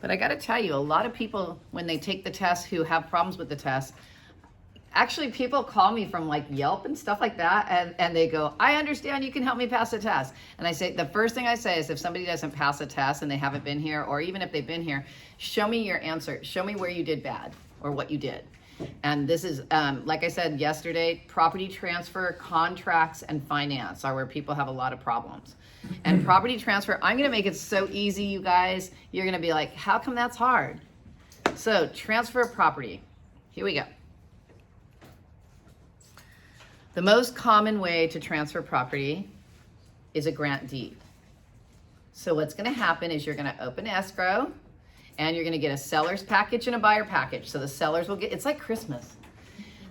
But I got to tell you, a lot of people, when they take the test who have problems with the test, actually people call me from like Yelp and stuff like that, and they go, I understand, you can help me pass the test. And I say, the first thing I say is, if somebody doesn't pass a test and they haven't been here, or even if they've been here, show me your answer. Show me where you did bad or what you did. And this is, like I said yesterday, property transfer, contracts, and finance are where people have a lot of problems. And property transfer, I'm gonna make it so easy, you guys. You're gonna be like, how come that's hard? So transfer of property, here we go. The most common way to transfer property is a grant deed. So what's gonna happen is you're gonna open escrow, and you're gonna get a seller's package and a buyer package. So the sellers will get, it's like Christmas.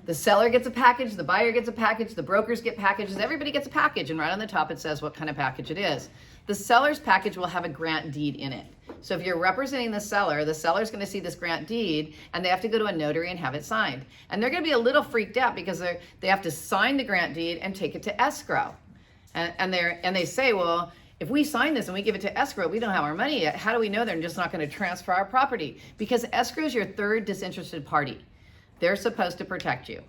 The seller gets a package, the buyer gets a package, the brokers get packages, everybody gets a package, and right on the top it says what kind of package it is. The seller's package will have a grant deed in it. So if you're representing the seller's gonna see this grant deed, and they have to go to a notary and have it signed. And they're gonna be a little freaked out because they have to sign the grant deed and take it to escrow. And they say, well, if we sign this and we give it to escrow, we don't have our money yet. How do we know they're just not going to transfer our property? Because escrow is your third disinterested party. They're supposed to protect you,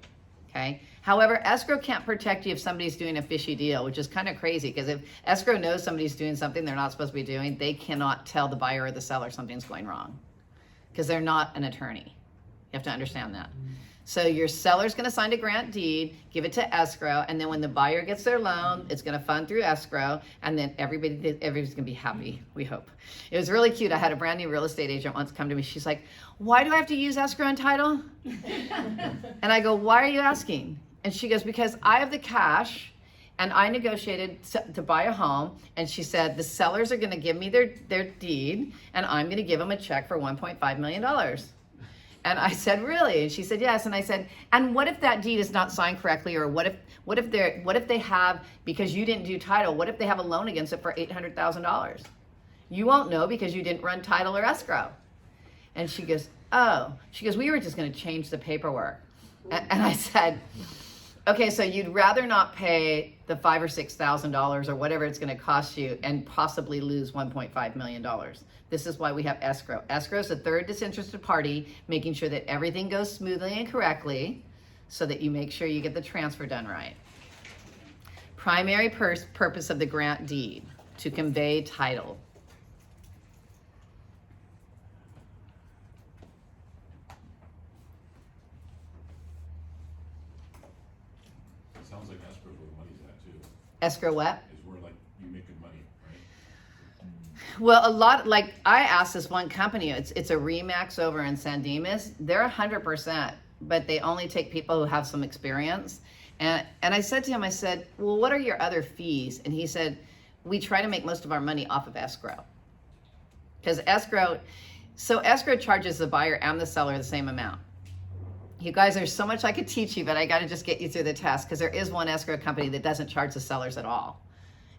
okay? However, escrow can't protect you if somebody's doing a fishy deal, which is kind of crazy, because if escrow knows somebody's doing something they're not supposed to be doing, they cannot tell the buyer or the seller something's going wrong, because they're not an attorney. You have to understand that. So your seller's gonna sign a grant deed, give it to escrow, and then when the buyer gets their loan, it's gonna fund through escrow, and then everybody's gonna be happy, we hope. It was really cute. I had a brand new real estate agent once come to me. She's like, why do I have to use escrow and title? And I go, why are you asking? And she goes, because I have the cash, and I negotiated to buy a home, and she said, the sellers are gonna give me their deed, and I'm gonna give them a check for $1.5 million. And I said, really? And she said, yes. And I said, and what if that deed is not signed correctly? Or what if they have, because you didn't do title, what if they have a loan against it for $800,000? You won't know because you didn't run title or escrow. And she goes, oh. She goes, we were just gonna change the paperwork. And I said, okay, so you'd rather not pay the $5,000 or $6,000 or whatever it's gonna cost you and possibly lose $1.5 million. This is why we have escrow. Escrow is the third disinterested party, making sure that everything goes smoothly and correctly so that you make sure you get the transfer done right. Primary purpose of the grant deed, to convey title. It sounds like escrow is where the money's at too. Escrow what? Is where like you make good money, right? Well, a lot, like I asked this one company, it's a Remax over in San Dimas. They're 100%, but they only take people who have some experience. And I said to him, I said, well, what are your other fees? And he said, we try to make most of our money off of escrow. Because escrow charges the buyer and the seller the same amount. You guys, there's so much I could teach you, but I got to just get you through the test, because there is one escrow company that doesn't charge the sellers at all.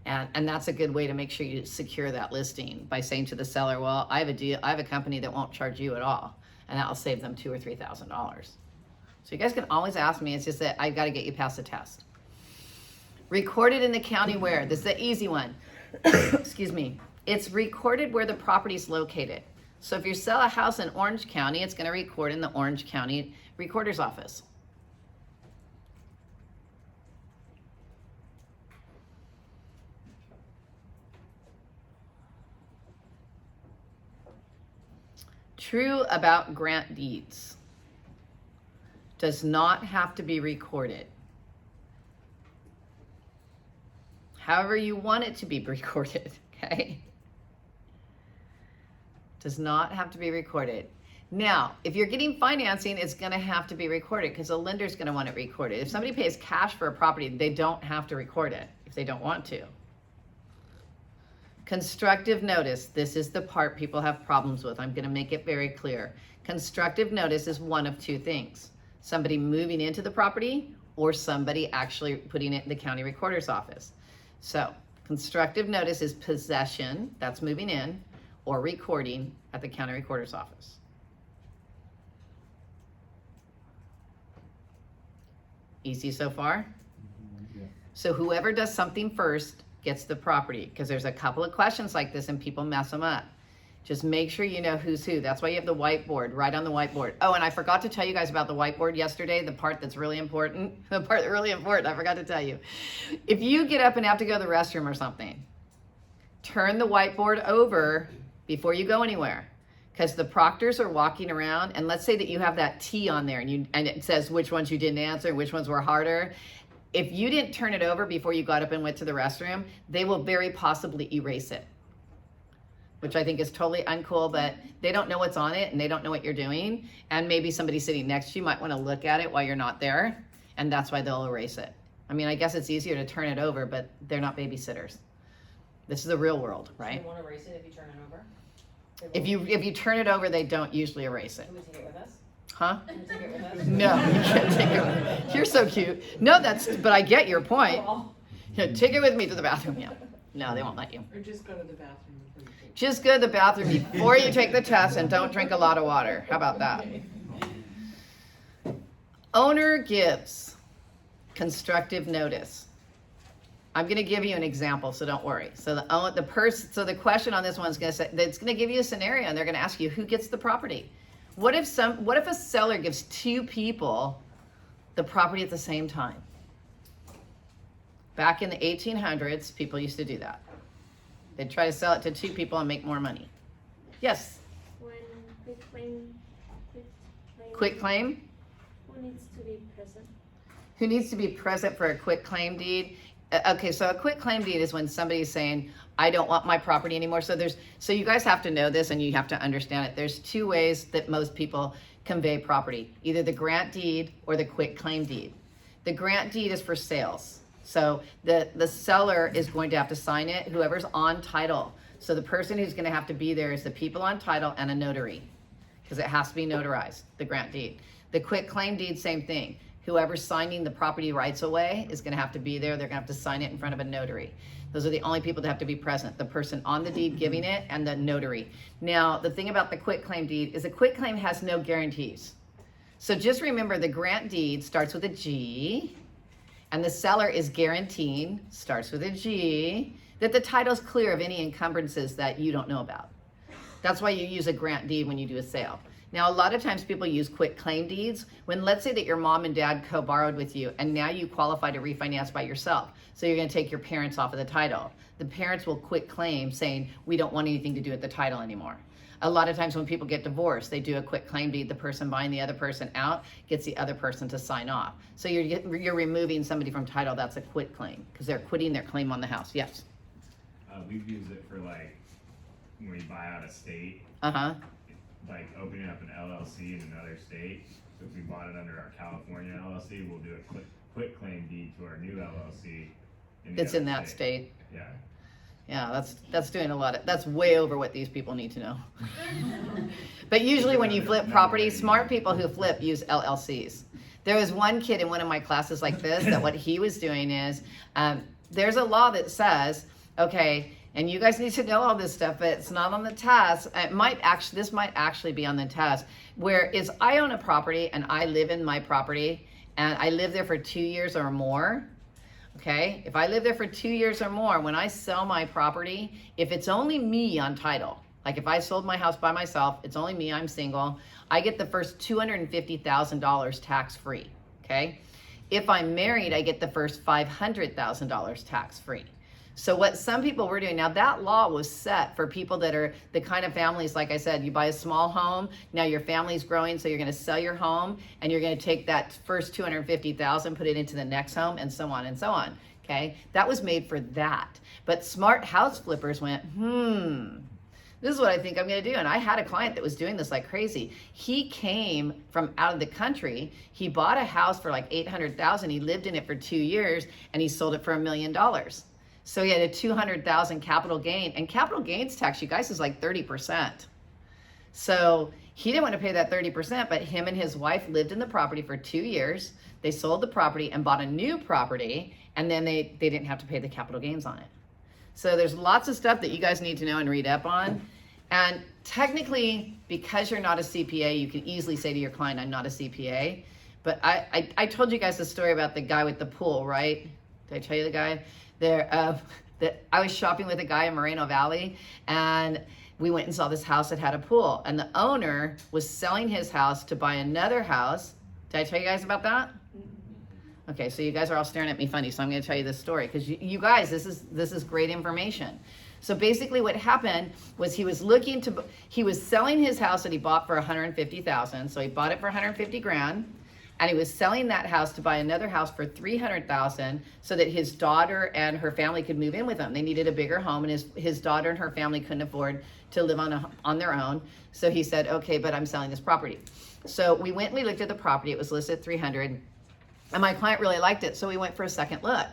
And that's a good way to make sure you secure that listing, by saying to the seller, well, I have a company that won't charge you at all, and that'll save them $2,000 or $3,000. So you guys can always ask me. It's just that I've got to get you past the test. Recorded in the county where? This is the easy one. Excuse me. It's recorded where the property is located. So if you sell a house in Orange County, it's going to record in the Orange County Recorder's Office. True about grant deeds. Does not have to be recorded. However you want it to be recorded, okay? Does not have to be recorded. Now, if you're getting financing, it's gonna have to be recorded, because the lender's gonna want it recorded. If somebody pays cash for a property, they don't have to record it if they don't want to. Constructive notice. This is the part people have problems with. I'm gonna make it very clear. Constructive notice is one of two things. Somebody moving into the property, or somebody actually putting it in the county recorder's office. So constructive notice is possession, that's moving in, or recording at the county recorder's office. Easy so far? Yeah. So whoever does something first gets the property, because there's a couple of questions like this and people mess them up. Just make sure you know who's who. That's why you have the whiteboard, right on the whiteboard. Oh, and I forgot to tell you guys about the whiteboard yesterday, the part that's really important. The part that's really important, I forgot to tell you. If you get up and have to go to the restroom or something, turn the whiteboard over before you go anywhere. Because the proctors are walking around, and let's say that you have that T on there, and it says which ones you didn't answer, which ones were harder. If you didn't turn it over before you got up and went to the restroom, they will very possibly erase it, which I think is totally uncool, but they don't know what's on it and they don't know what you're doing. And maybe somebody sitting next to you might want to look at it while you're not there, and that's why they'll erase it. I mean, I guess it's easier to turn it over, but they're not babysitters. This is the real world, right? They won't erase it if you turn it over? If you turn it over, they don't usually erase it. Can we take it with us? Huh? Can we take it with us? No, you can't take it with me. You're so cute. No, but I get your point. Oh, Yeah, take it with me to the bathroom, yeah. No, they won't let you. Or just go to the bathroom before you take. Just go to the bathroom before you take the test and don't drink a lot of water. How about that? Owner gives constructive notice. I'm going to give you an example, so don't worry. So the question on this one is going to say, it's going to give you a scenario, and they're going to ask you who gets the property. What if a seller gives two people the property at the same time? Back in the 1800s, people used to do that. They'd try to sell it to two people and make more money. Yes. When quitclaim, Quitclaim. who needs to be present? Who needs to be present for a quitclaim deed? Okay, so a quitclaim deed is when somebody's saying, I don't want my property anymore. So you guys have to know this and you have to understand it. There's two ways that most people convey property, either the grant deed or the quitclaim deed. The grant deed is for sales. So the seller is going to have to sign it, whoever's on title. So the person who's gonna have to be there is the people on title and a notary, because it has to be notarized, the grant deed. The quitclaim deed, same thing. Whoever's signing the property rights away is gonna have to be there. They're gonna have to sign it in front of a notary. Those are the only people that have to be present, the person on the deed giving it and the notary. Now, the thing about the quitclaim deed is a quitclaim has no guarantees. So just remember the grant deed starts with a G, and the seller is guaranteeing, starts with a G, that the title's clear of any encumbrances that you don't know about. That's why you use a grant deed when you do a sale. Now, a lot of times people use quitclaim deeds when, let's say that your mom and dad co-borrowed with you and now you qualify to refinance by yourself. So you're gonna take your parents off of the title. The parents will quitclaim saying, we don't want anything to do with the title anymore. A lot of times when people get divorced, they do a quitclaim deed. The person buying the other person out gets the other person to sign off. So you're removing somebody from title. That's a quitclaim because they're quitting their claim on the house. Yes. We've used it for like when we buy out a state, Uh-huh. like opening up an LLC in another state. So if we bought it under our California LLC, we'll do a quitclaim deed to our new LLC. It's in that state. Yeah. Yeah, that's doing a lot of, that's way over what these people need to know. But usually when you flip property, smart people who flip use LLCs. There was one kid in one of my classes like this, that what he was doing is, there's a law that says, okay, and you guys need to know all this stuff, but it's not on the test. This might actually be on the test, where is I own a property and I live in my property and I live there for 2 years or more. Okay, if I live there for 2 years or more, when I sell my property, if it's only me on title, like if I sold my house by myself, it's only me, I'm single, I get the first $250,000 tax-free, okay? If I'm married, I get the first $500,000 tax-free. So what some people were doing, now that law was set for people that are the kind of families, like I said, you buy a small home, now your family's growing, so you're gonna sell your home and you're gonna take that first $250,000, put it into the next home and so on, okay? That was made for that. But smart house flippers went, this is what I think I'm gonna do. And I had a client that was doing this like crazy. He came from out of the country. He bought a house for like $800,000. He lived in it for 2 years and he sold it for $1 million. So he had a $200,000 capital gain, and capital gains tax, you guys, is like 30%. So he didn't want to pay that 30%, but him and his wife lived in the property for 2 years. They sold the property and bought a new property, and then they didn't have to pay the capital gains on it. So there's lots of stuff that you guys need to know and read up on. And technically, because you're not a CPA, you can easily say to your client, I'm not a CPA. But I told you guys the story about the guy with the pool, right? Did I tell you the guy? That I was shopping with a guy in Moreno Valley, and we went and saw this house that had a pool, and the owner was selling his house to buy another house. Did I tell you guys about that? Okay, so you guys are all staring at me funny, so I'm going to tell you this story because you guys, this is great information. So basically, what happened was he was selling his house that he bought for $150,000. So he bought it for $150,000, and he was selling that house to buy another house for $300,000, so that his daughter and her family could move in with him. They needed a bigger home, and his daughter and her family couldn't afford to live on their own. So he said, "Okay, but I'm selling this property." So we went and we looked at the property. It was listed at $300,000. And my client really liked it, so we went for a second look.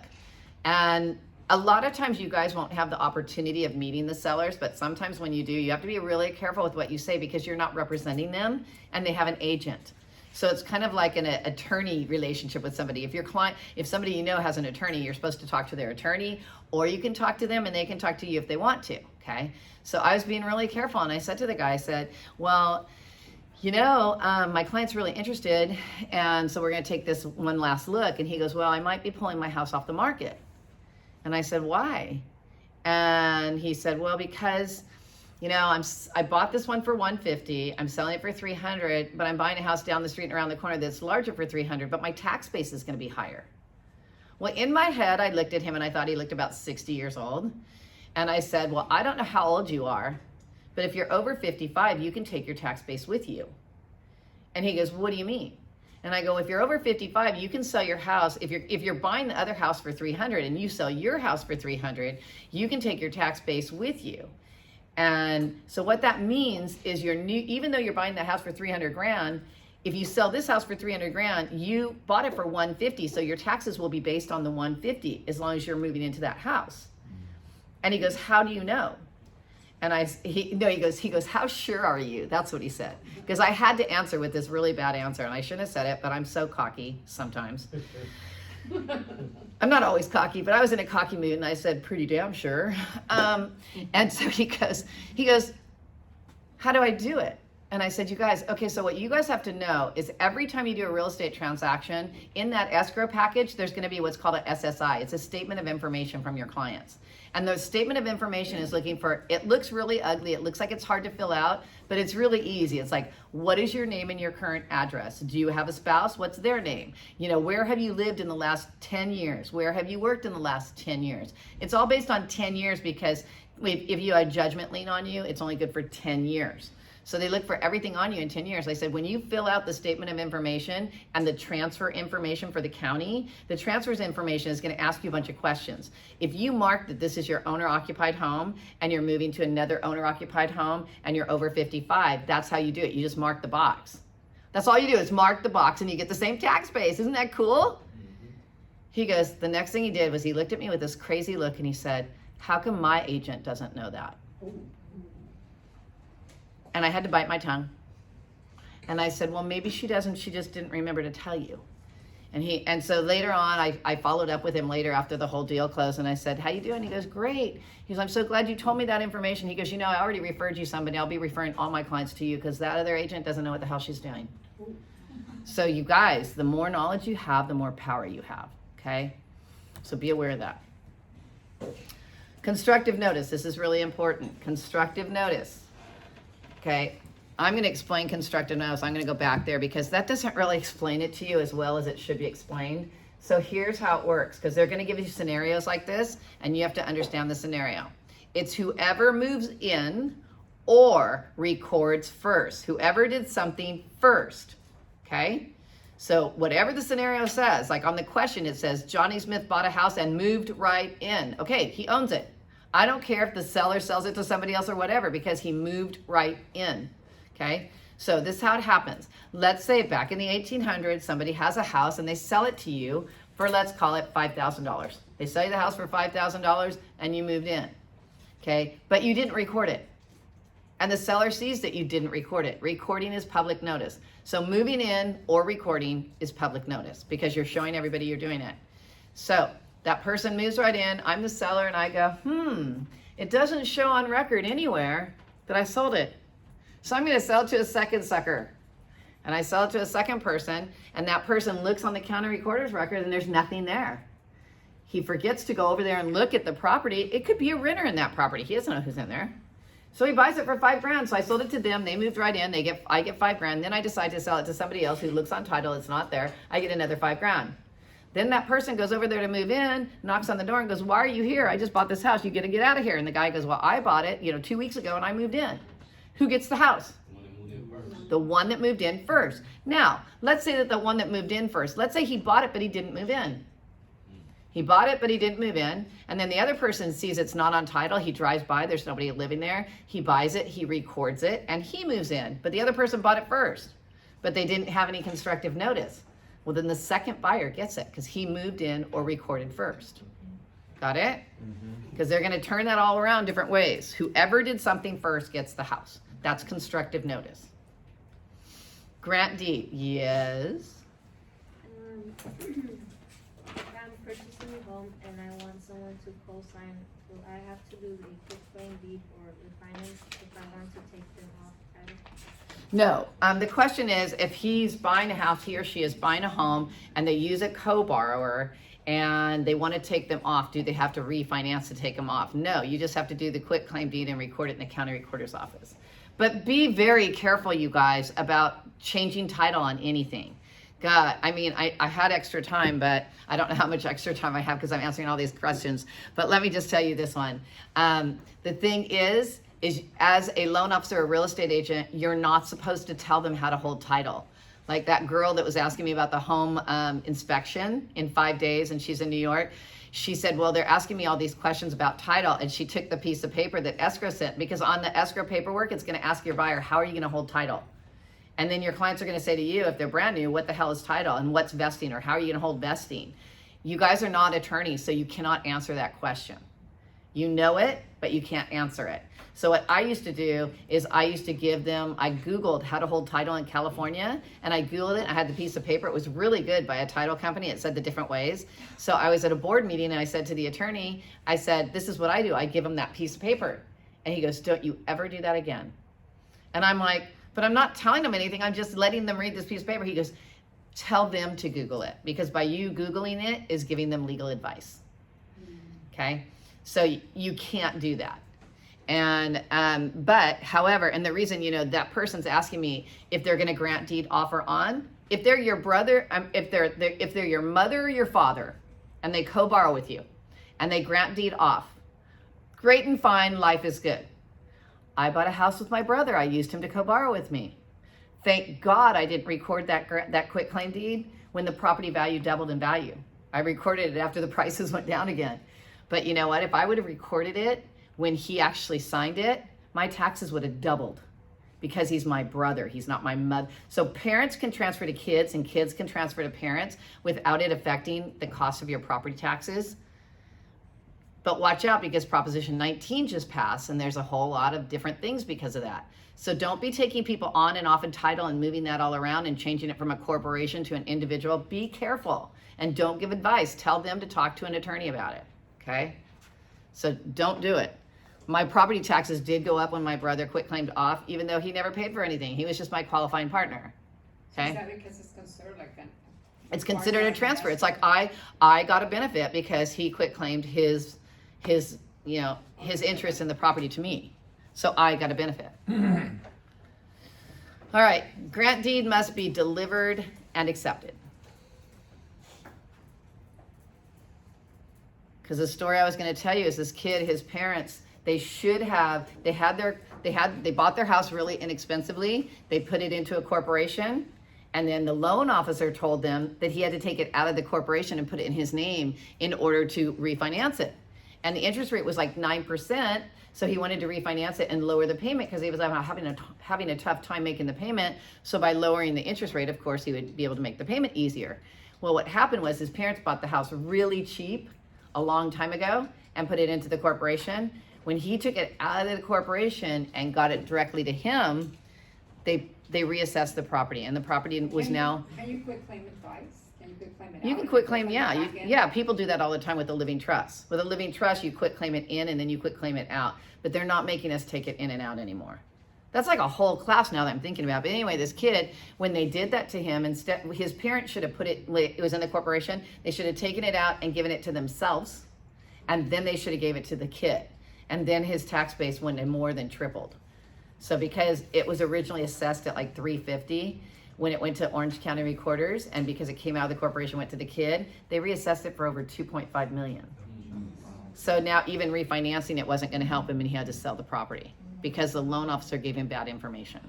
And a lot of times you guys won't have the opportunity of meeting the sellers, but sometimes when you do, you have to be really careful with what you say because you're not representing them and they have an agent. So it's kind of like an attorney relationship with somebody. If somebody you know has an attorney, you're supposed to talk to their attorney, or you can talk to them and they can talk to you if they want to, okay? So I was being really careful, and I said to the guy, I said, well, my client's really interested, and so we're going to take this one last look. And he goes, well, I might be pulling my house off the market. And I said, why? And he said, well, because, I bought this one for $150,000. I'm selling it for $300,000, but I'm buying a house down the street and around the corner that's larger for $300,000, but my tax base is going to be higher. Well, in my head, I looked at him, and I thought he looked about 60 years old. And I said, well, I don't know how old you are, but if you're over 55, you can take your tax base with you. And he goes, what do you mean? And I go, if you're over 55, you can sell your house. If you're buying the other house for $300,000 and you sell your house for $300,000, you can take your tax base with you. And so what that means is even though you're buying the house for $300,000, if you sell this house for $300,000, you bought it for $150,000, so your taxes will be based on the $150,000 as long as you're moving into that house. And he goes, how do you know? And he goes, how sure are you? That's what he said. Because I had to answer with this really bad answer, and I shouldn't have said it, but I'm so cocky sometimes. I'm not always cocky, but I was in a cocky mood, and I said, pretty damn sure. And so he goes, how do I do it? And I said, you guys, okay, so what you guys have to know is every time you do a real estate transaction, in that escrow package, there's going to be what's called a SSI. It's a statement of information from your clients. And the statement of information is looking for, it looks really ugly, it looks like it's hard to fill out, but it's really easy. It's like, what is your name and your current address? Do you have a spouse? What's their name? Where have you lived in the last 10 years? Where have you worked in the last 10 years? It's all based on 10 years because if you had judgment lien on you, it's only good for 10 years. So they look for everything on you in 10 years. I said, when you fill out the statement of information and the transfer information for the county, the transfers information is going to ask you a bunch of questions. If you mark that this is your owner-occupied home and you're moving to another owner-occupied home and you're over 55, that's how you do it. You just mark the box. That's all you do is mark the box and you get the same tax base. Isn't that cool? He goes, the next thing he did was he looked at me with this crazy look and he said, how come my agent doesn't know that? And I had to bite my tongue. And I said, well, maybe she doesn't. She just didn't remember to tell you. And so later on, I followed up with him later after the whole deal closed. And I said, how you doing? He goes, great. He goes, I'm so glad you told me that information. He goes, I already referred you somebody. I'll be referring all my clients to you because that other agent doesn't know what the hell she's doing. So you guys, the more knowledge you have, the more power you have. Okay? So be aware of that. Constructive notice. This is really important. Constructive notice. Okay, I'm going to explain constructive notice. I'm going to go back there because that doesn't really explain it to you as well as it should be explained. So here's how it works, because they're going to give you scenarios like this, and you have to understand the scenario. It's whoever moves in or records first. Whoever did something first, okay? So whatever the scenario says, like on the question it says, Johnny Smith bought a house and moved right in. Okay, he owns it. I don't care if the seller sells it to somebody else or whatever because he moved right in, okay? So this is how it happens. Let's say back in the 1800s, somebody has a house and they sell it to you for, let's call it $5,000. They sell you the house for $5,000 and you moved in, okay? But you didn't record it. And the seller sees that you didn't record it. Recording is public notice. So moving in or recording is public notice because you're showing everybody you're doing it. So that person moves right in, I'm the seller, and I go, it doesn't show on record anywhere that I sold it. So I'm going to sell it to a second sucker. And I sell it to a second person, and that person looks on the county recorder's record, and there's nothing there. He forgets to go over there and look at the property. It could be a renter in that property. He doesn't know who's in there. So he buys it for $5,000. So I sold it to them. They moved right in. I get $5,000. Then I decide to sell it to somebody else who looks on title. It's not there. I get another $5,000. Then that person goes over there to move in, knocks on the door and goes, "Why are you here? I just bought this house. You got to get out of here." And the guy goes, "Well, I bought it, 2 weeks ago and I moved in." Who gets the house? The one that moved in first. Now, let's say that the one that moved in first, let's say he bought it, but he didn't move in. He bought it, but he didn't move in. And then the other person sees it's not on title. He drives by, there's nobody living there. He buys it, he records it, and he moves in. But the other person bought it first, but they didn't have any constructive notice. Well, then the second buyer gets it because he moved in or recorded first. Got it? Because they're going to turn that all around different ways. Whoever did something first gets the house. That's constructive notice. Grant deed. Yes. I'm purchasing a home and I want someone to co-sign. Do I have to do the quitclaim deed or refinance if I want to take them off title? No. The question is, if he's buying a house, he or she is buying a home, and they use a co-borrower, and they want to take them off, do they have to refinance to take them off? No. You just have to do the quitclaim deed and record it in the county recorder's office. But be very careful, you guys, about changing title on anything. God, I mean, I had extra time, but I don't know how much extra time I have because I'm answering all these questions. But let me just tell you this one. The thing is as a loan officer or real estate agent, you're not supposed to tell them how to hold title. Like that girl that was asking me about the home inspection in 5 days, and she's in New York. She said, well, they're asking me all these questions about title, and she took the piece of paper that escrow sent, because on the escrow paperwork, it's going to ask your buyer, how are you going to hold title? And then your clients are going to say to you, if they're brand new, what the hell is title and what's vesting, or how are you going to hold vesting? You guys are not attorneys, so you cannot answer that question. You know it, but you can't answer it. So what I used to do is I Googled how to hold title in California, and I Googled it. I had the piece of paper. It was really good by a title company. It said the different ways. So I was at a board meeting and I said to the attorney, I said, this is what I do. I give him that piece of paper. And he goes, don't you ever do that again. And I'm like, but I'm not telling them anything. I'm just letting them read this piece of paper. He goes, tell them to Google it, because by you Googling it is giving them legal advice. Okay. So you can't do that. And but however, and the reason, that person's asking me if they're going to grant deed offer on, if they're your brother, if they're your mother or your father, and they co-borrow with you, and they grant deed off, great and fine, life is good. I bought a house with my brother. I used him to co-borrow with me. Thank God I didn't record that quitclaim deed when the property value doubled in value. I recorded it after the prices went down again. But you know what? If I would have recorded it when he actually signed it, my taxes would have doubled, because he's my brother. He's not my mother. So parents can transfer to kids and kids can transfer to parents without it affecting the cost of your property taxes. But watch out, because Proposition 19 just passed, and there's a whole lot of different things because of that. So don't be taking people on and off in title and moving that all around and changing it from a corporation to an individual. Be careful, and don't give advice. Tell them to talk to an attorney about it, okay? So don't do it. My property taxes did go up when my brother quitclaimed off, even though he never paid for anything. He was just my qualifying partner, okay? Is that because it's considered like an... It's considered a transfer. It's like I got a benefit because he quitclaimed his interest in the property to me. So I got a benefit. All right, grant deed must be delivered and accepted. Because the story I was going to tell you is this kid, his parents, they bought their house really inexpensively. They put it into a corporation, and then the loan officer told them that he had to take it out of the corporation and put it in his name in order to refinance it. And the interest rate was like 9%, so he wanted to refinance it and lower the payment because he was having a tough time making the payment. So by lowering the interest rate, of course, he would be able to make the payment easier. Well, what happened was his parents bought the house really cheap a long time ago and put it into the corporation. When he took it out of the corporation and got it directly to him, they reassessed the property, and the property was now... Can you quitclaim it twice? Can you quitclaim it out? You can quitclaim, yeah. People do that all the time with a living trust. With a living trust, you quitclaim it in and then you quitclaim it out. But they're not making us take it in and out anymore. That's like a whole class now that I'm thinking about. But anyway, this kid, when they did that to him, instead, his parents should have put it was in the corporation, they should have taken it out and given it to themselves, and then they should have gave it to the kid. and then his tax base went and more than tripled. So because it was originally assessed at like $350 when it went to Orange County Recorders, and because it came out of the corporation, went to the kid, they reassessed it for over $2.5 million. So now even refinancing it wasn't going to help him, and he had to sell the property because the loan officer gave him bad information.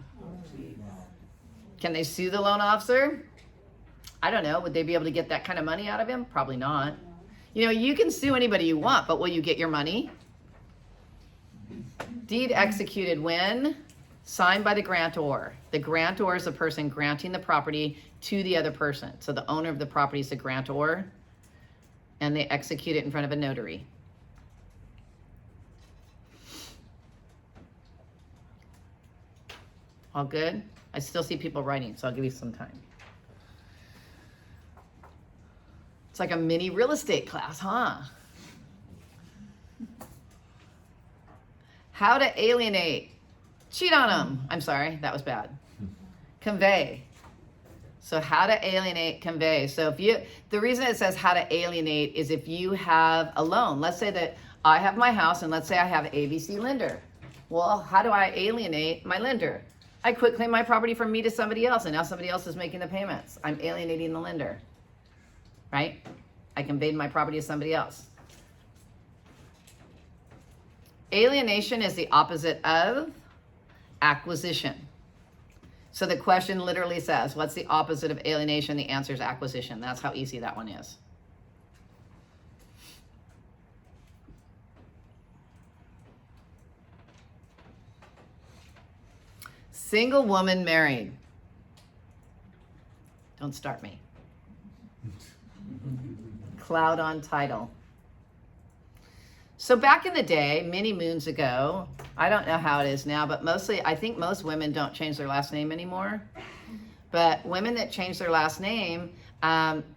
Can they sue the loan officer? I don't know. Would they be able to get that kind of money out of him? Probably not. You know, you can sue anybody you want, but will you get your money? Deed executed when? Signed by the grantor. The grantor is the person granting the property to the other person. So the owner of the property is the grantor, and they execute it in front of a notary. All good? I still see people writing, so I'll give you some time. It's like a mini real estate class, huh? How to alienate. Cheat on them. I'm sorry, that was bad. Convey. So how to alienate, convey. So the reason it says how to alienate is if you have a loan. Let's say that I have my house, and let's say I have ABC lender. Well, how do I alienate my lender? I quitclaim my property from me to somebody else, and now somebody else is making the payments. I'm alienating the lender, right? I conveyed my property to somebody else. Alienation is the opposite of acquisition. So the question literally says, what's the opposite of alienation? The answer is acquisition. That's how easy that one is. Single woman married. Don't start me. Cloud on title. So back in the day, many moons ago, I don't know how it is now, but mostly, I think most women don't change their last name anymore. But women that change their last name,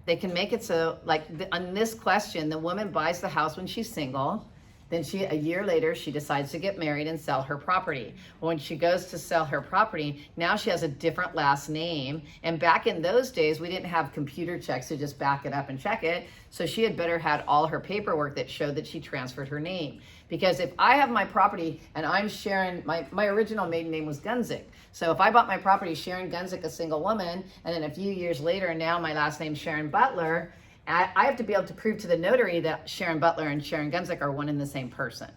they can make it so, like on this question, the woman buys the house when she's single. Then a year later, she decides to get married and sell her property. When she goes to sell her property, now she has a different last name. And back in those days, we didn't have computer checks to just back it up and check it. So she had better had all her paperwork that showed that she transferred her name. Because if I have my property and I'm Sharon, my original maiden name was Gunzik. So if I bought my property, Sharon Gunzik, a single woman, and then a few years later, now my last name's Sharon Butler, I have to be able to prove to the notary that Sharon Butler and Sharon Gunzik are one and the same person.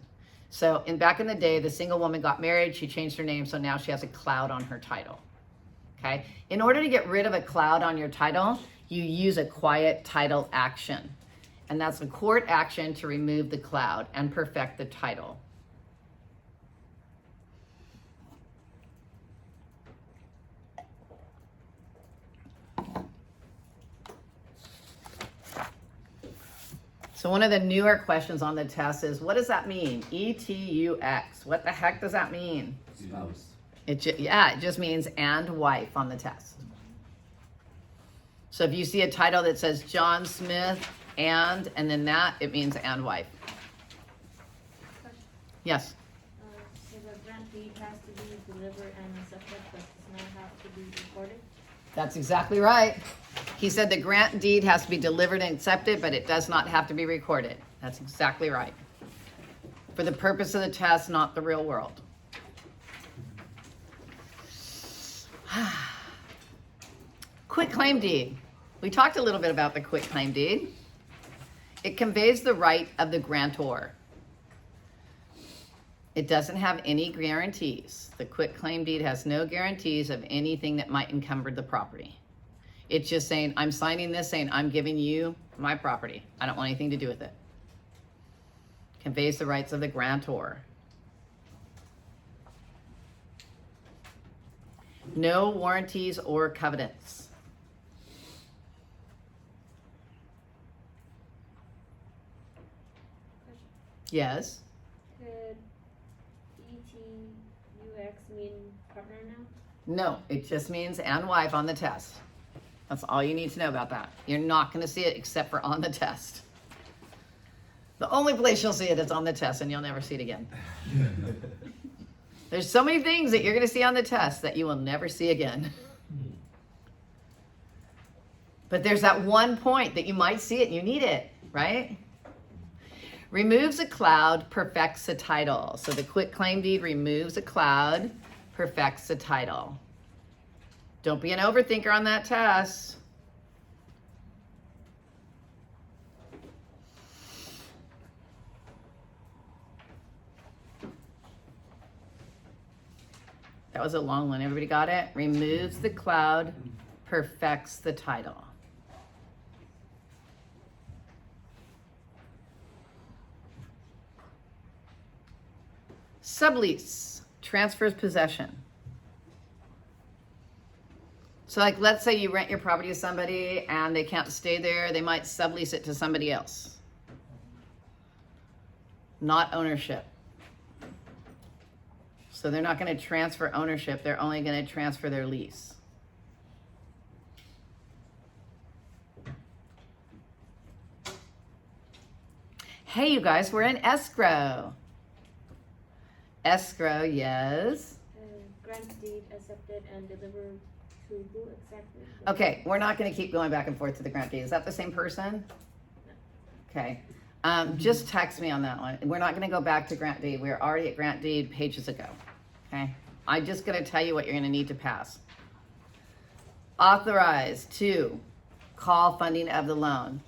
So back in the day, the single woman got married, she changed her name, so now she has a cloud on her title. Okay? In order to get rid of a cloud on your title, you use a quiet title action. And that's a court action to remove the cloud and perfect the title. So one of the newer questions on the test is, what does that mean? ETUX. What the heck does that mean? Spouse. It just means and wife on the test. So if you see a title that says John Smith and then that, it means and wife. Yes? So the grant deed has to be delivered and accepted, but does not have to be recorded? That's exactly right. He said the grant deed has to be delivered and accepted, but it does not have to be recorded. That's exactly right. For the purpose of the test, not the real world. Quitclaim deed. We talked a little bit about the quitclaim deed. It conveys the right of the grantor. It doesn't have any guarantees. The quitclaim deed has no guarantees of anything that might encumber the property. It's just saying, I'm signing this saying, I'm giving you my property. I don't want anything to do with it. Conveys the rights of the grantor. No warranties or covenants. Yes. Could ETUX mean partner now? No, it just means and wife on the test. That's all you need to know about that. You're not going to see it except for on the test. The only place you'll see it is on the test, and you'll never see it again. There's so many things that you're going to see on the test that you will never see again. But there's that one point that you might see it and you need it, right? Removes a cloud, perfects a title. So the quitclaim deed removes a cloud, perfects a title. Don't be an overthinker on that test. That was a long one. Everybody got it? Removes the cloud, perfects the title. Sublease, transfers possession. So like, let's say you rent your property to somebody and they can't stay there. They might sublease it to somebody else. Not ownership. So they're not going to transfer ownership. They're only going to transfer their lease. Hey, you guys, we're in escrow. Escrow, yes. Grant deed accepted and delivered to who exactly? Okay, we're not going to keep going back and forth to the grant deed. Is that the same person? Okay. Just text me on that one. We're not going to go back to grant deed. We're already at grant deed pages ago. Okay. I'm just going to tell you what you're going to need to pass. Authorize to call funding of the loan.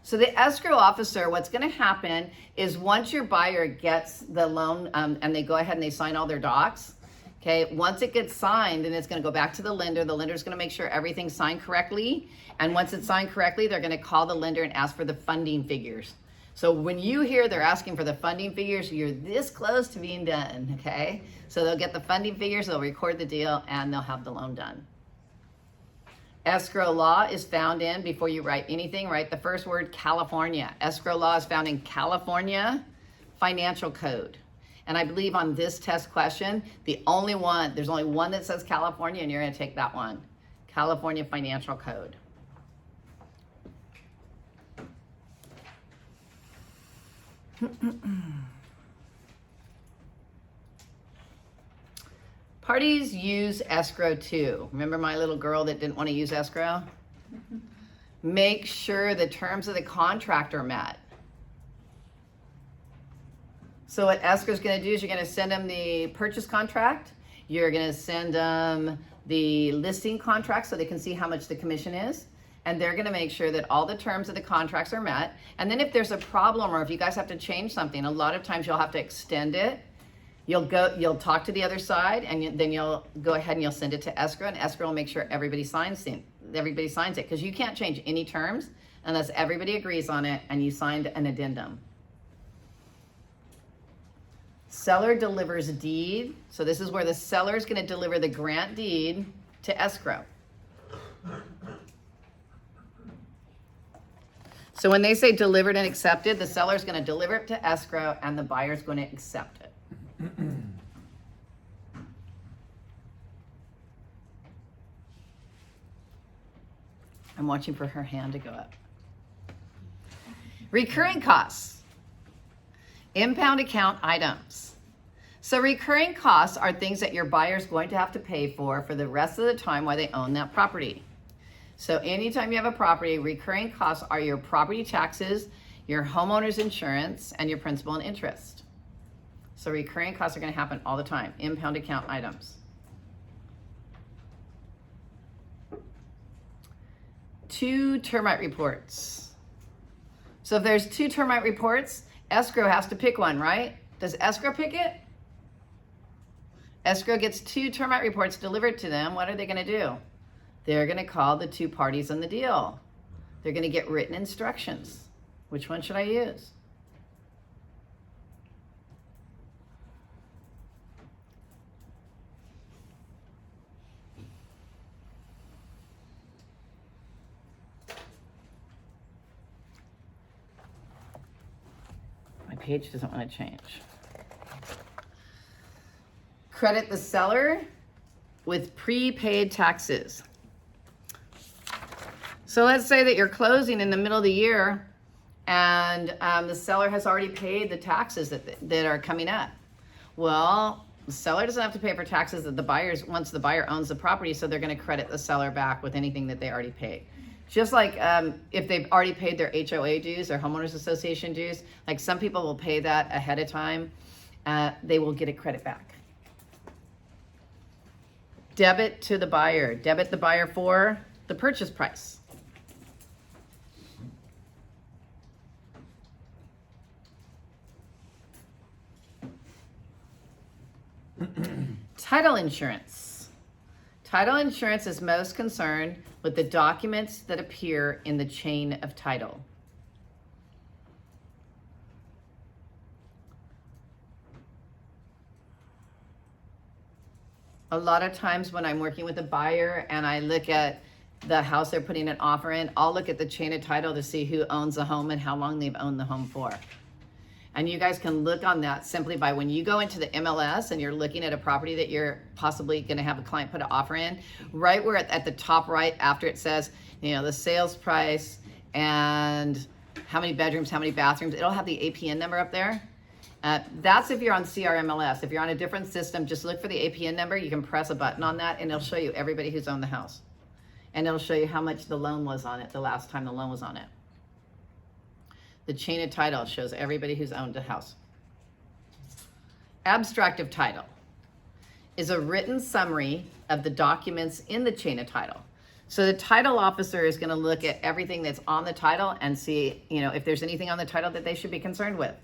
So the escrow officer, what's going to happen is once your buyer gets the loan and they go ahead and they sign all their docs, okay, once it gets signed, then it's going to go back to the lender's going to make sure everything's signed correctly. And once it's signed correctly, they're going to call the lender and ask for the funding figures. So when you hear they're asking for the funding figures, you're this close to being done, okay? So they'll get the funding figures, they'll record the deal, and they'll have the loan done. Escrow law is found in, before you write anything, write the first word, California. Escrow law is found in California Financial Code. And I believe on this test question, there's only one that says California, and you're going to take that one. California Financial Code. Parties use escrow too. Remember my little girl that didn't want to use escrow? Make sure the terms of the contract are met. So what escrow is going to do is you're going to send them the purchase contract. You're going to send them the listing contract so they can see how much the commission is. And they're going to make sure that all the terms of the contracts are met. And then if there's a problem or if you guys have to change something, a lot of times you'll have to extend it. You'll talk to the other side, and then you'll go ahead and you'll send it to escrow, and escrow will make sure everybody signs it, because you can't change any terms unless everybody agrees on it and you signed an addendum. Seller delivers deed. So this is where the seller is going to deliver the grant deed to escrow. So when they say delivered and accepted, the seller is going to deliver it to escrow and the buyer is going to accept it. I'm watching for her hand to go up. Recurring costs. Impound account items. So recurring costs are things that your buyer is going to have to pay for the rest of the time while they own that property. So anytime you have a property, recurring costs are your property taxes, your homeowner's insurance, and your principal and interest. So recurring costs are going to happen all the time. Impound account items. 2 termite reports. So if there's 2 termite reports, escrow has to pick one, right? Does escrow pick it? Escrow gets 2 termite reports delivered to them. What are they going to do? They're going to call the 2 parties on the deal. They're going to get written instructions. Which one should I use? My page doesn't want to change. Credit the seller with prepaid taxes. So let's say that you're closing in the middle of the year and the seller has already paid the taxes that are coming up. Well, the seller doesn't have to pay for taxes that once the buyer owns the property, so they're going to credit the seller back with anything that they already paid. Just like if they've already paid their HOA dues, their homeowners association dues, like some people will pay that ahead of time, they will get a credit back. Debit to the buyer. Debit the buyer for the purchase price. Title insurance. Title insurance is most concerned with the documents that appear in the chain of title. A lot of times when I'm working with a buyer and I look at the house they're putting an offer in, I'll look at the chain of title to see who owns the home and how long they've owned the home for. And you guys can look on that simply by when you go into the MLS and you're looking at a property that you're possibly going to have a client put an offer in, right where at the top right after it says, you know, the sales price and how many bedrooms, how many bathrooms, it'll have the APN number up there. That's if you're on CRMLS. If you're on a different system, just look for the APN number. You can press a button on that and it'll show you everybody who's owned the house. And it'll show you how much the loan was on it the last time the loan was on it. The chain of title shows everybody who's owned a house. Abstract of title is a written summary of the documents in the chain of title. So the title officer is going to look at everything that's on the title and see, you know, if there's anything on the title that they should be concerned with.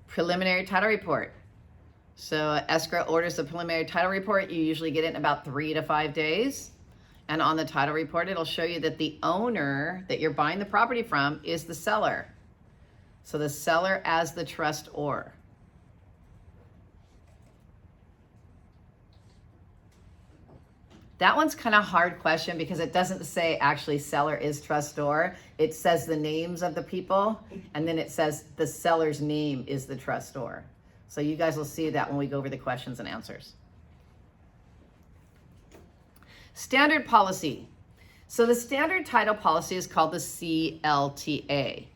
Preliminary title report. So escrow orders the preliminary title report. You usually get it in about 3 to 5 days. And on the title report, it'll show you that the owner that you're buying the property from is the seller. So the seller as the trustor. That one's kind of a hard question because it doesn't say actually seller is trustor. It says the names of the people, and then it says the seller's name is the trustor. So you guys will see that when we go over the questions and answers. Standard policy. So the standard title policy is called the CLTA.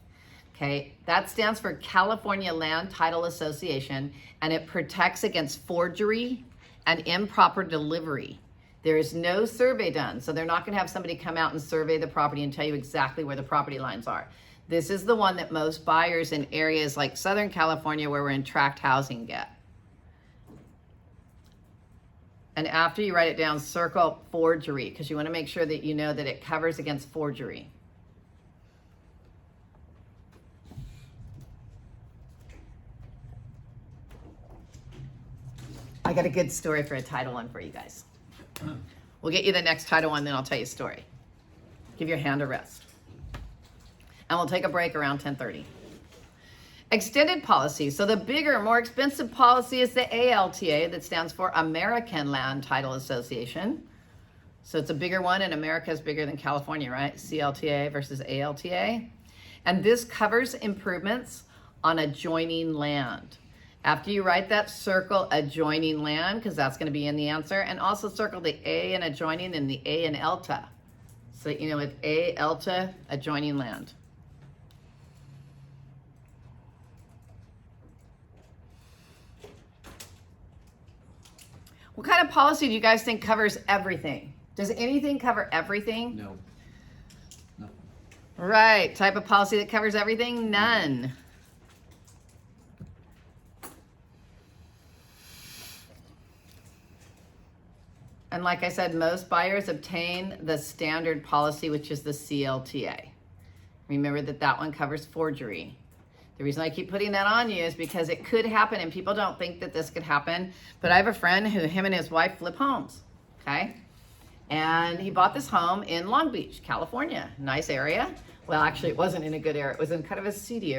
Okay, that stands for California Land Title Association, and it protects against forgery and improper delivery. There is no survey done, so they're not going to have somebody come out and survey the property and tell you exactly where the property lines are. This is the one that most buyers in areas like Southern California where we're in tract housing get. And after you write it down, circle forgery because you want to make sure that you know that it covers against forgery. I got a good story for a title one for you guys. We'll get you the next title one, then I'll tell you a story. Give your hand a rest. And we'll take a break around 10:30. Extended policy. So the bigger, more expensive policy is the ALTA, that stands for American Land Title Association. So it's a bigger one, and America is bigger than California, right? CLTA versus ALTA. And this covers improvements on adjoining land. After you write that, circle adjoining land, because that's going to be in the answer, and also circle the A in adjoining and the A in ELTA. So you know, with A, ELTA, adjoining land. What kind of policy do you guys think covers everything? Does anything cover everything? No. No. Right. Type of policy that covers everything? None. And like I said, most buyers obtain the standard policy, which is the CLTA. Remember that that one covers forgery. The reason I keep putting that on you is because it could happen, and people don't think that this could happen. But I have a friend who, him and his wife flip homes, okay? And he bought this home in Long Beach, California. Nice area. Well, actually, it wasn't in a good area. It was in kind of a seedy area.